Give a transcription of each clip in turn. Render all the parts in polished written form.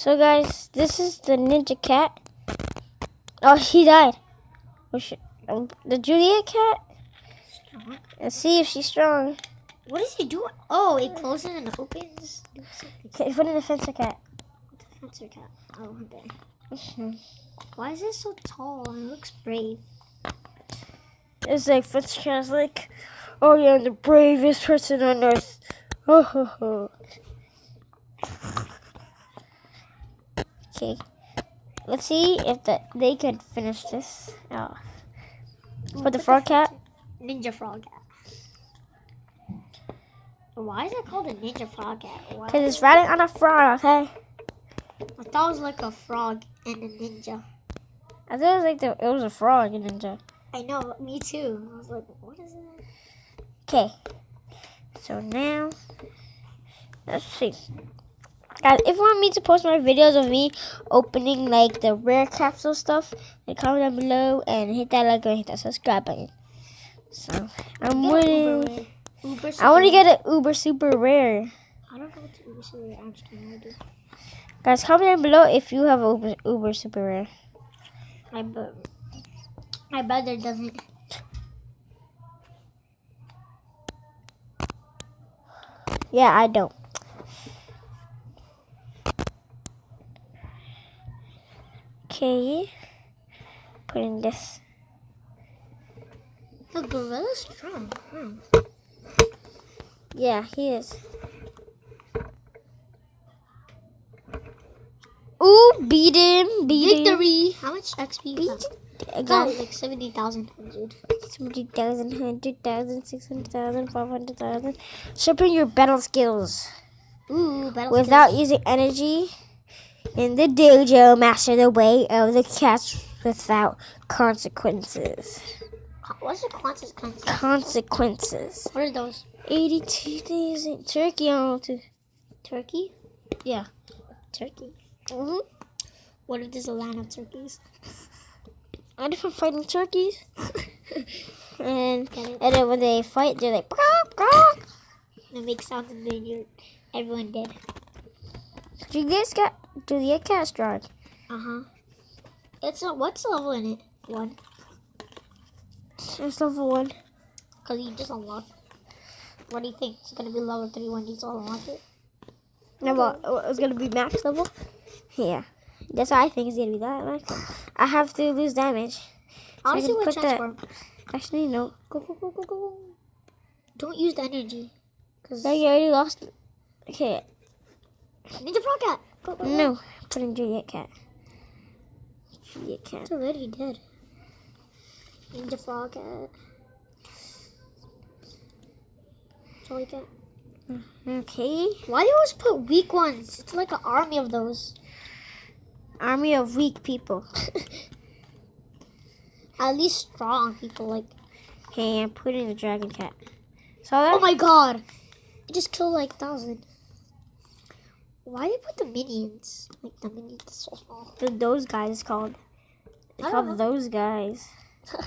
So guys, this is the ninja cat. Oh, he died. The Juliet cat. Strong. Let's see if she's strong. What is he doing? Oh, it closes and opens. Okay, put in the fencer cat. Fencer cat. Oh, okay. Why is it so tall? It looks brave. It's like fencer cat is like, oh yeah, I'm the bravest person on earth. Oh ho ho. Okay, let's see if they could finish this off. Put the frog cat. Ninja frog cat. Why is it called a ninja frog cat? Because it's riding on a frog, okay? I thought it was like a frog and a ninja. I thought it was like it was a frog and ninja. I know, me too. I was like, what is it? Okay, so now, let's see. Guys, if you want me to post more videos of me opening like the rare capsule stuff, then comment down below and hit that like and hit that subscribe button. So, I'm waiting. I want to get an Uber Super Rare. I don't know what the Uber Super Rare actually do. Guys, comment down below if you have an Uber Super Rare. My brother doesn't. Yeah, I don't. Okay, put in this. The gorilla's strong. Yeah, he is. Ooh, beat him. Victory! How much XP? I got got like 70,000. 70,000, 100,000, 600,000, 500,000. Sharpen your battle skills. Ooh, battle Without skills. using energy. In the dojo, master the way of the cats without consequences. What's the consequences? Consequences. What are those? 82,000 turkey on to Turkey? yeah. Turkey. Mm-hmm. What if there's a line of turkeys? And if I'm fighting turkeys, and then when they fight, they're like, "Brawk, brawk." It makes sounds and then everyone dead. Juliet cat strong. It's what's the level in it? 1. It's level 1. Because you just unlocked. What do you think? It's gonna be level 3 when you just unlock it? No, but it's gonna be max level. Yeah, that's what I think it's gonna be that max. I have to lose damage. I want to see what put transform. Actually, no. Go. Don't use the energy. Cause No, you already lost. Okay. Ninja frog cat. Go. No, put in Juliet cat. Juliet cat. It's already dead. Ninja frog cat. Jolly cat. Okay. Why do you always put weak ones? It's like an army of those. Army of weak people. At least strong people like. Okay, I'm putting the dragon cat. Saw that? Oh my god! It just killed like 1,000. Why do you put the minions? Like the minions are so small. Those guys called. It's I don't called know. those guys.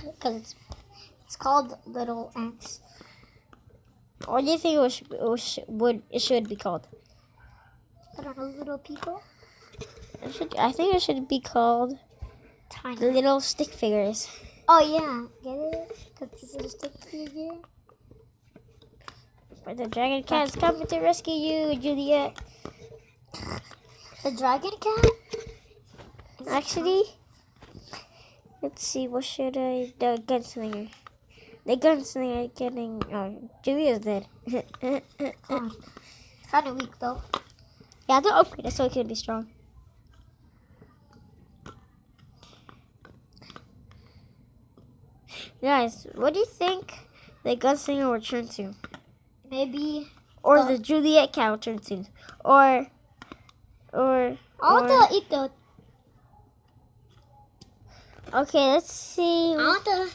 Because it's called little ants. What do you think it should be called? I don't know, little people. I think it should be called Tiny. the little stick figures. Oh yeah, get it? Because this is a stick figure. But the dragon cat's coming to rescue you, Juliet. The dragon cat? Actually, let's see, what should I... The gunslinger. The gunslinger getting... Oh, Juliet's dead. God. Kind of weak though. Yeah, they'll upgrade it so it can be strong. Guys, what do you think the gunslinger will turn to? Maybe. Or the Juliet cat will turn to? Or... I want to eat the. Okay, let's see. I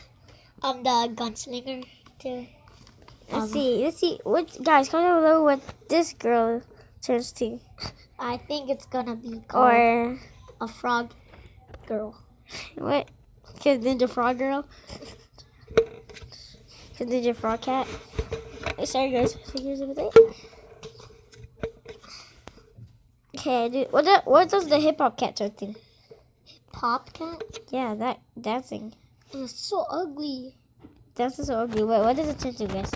want the gunslinger to. Let's see. What guys? Comment below what this girl turns to, I think it's gonna be called or a frog girl. what? Cause Ninja Frog girl. Cause Ninja Frog cat. Sorry guys. So here's everything. Okay, dude, what does the hip hop cat thing? Pop cat? Yeah, that dancing. It's so ugly. That's so ugly. Wait, what does it turn to, guys?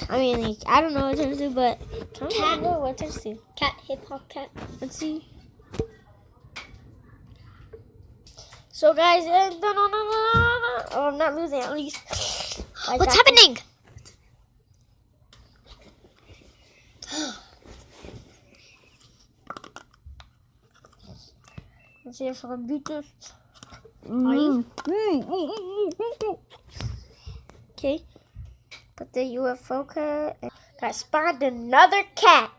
I mean, like, I don't know what it turns to, but comment down below what it turns to. Cat, hip hop cat. Let's see. So, guys, no. Oh, I'm not losing at least. What's happening? Let's see if I can beat this. Are you? Okay. Put the UFO cat. Got spawned another cat.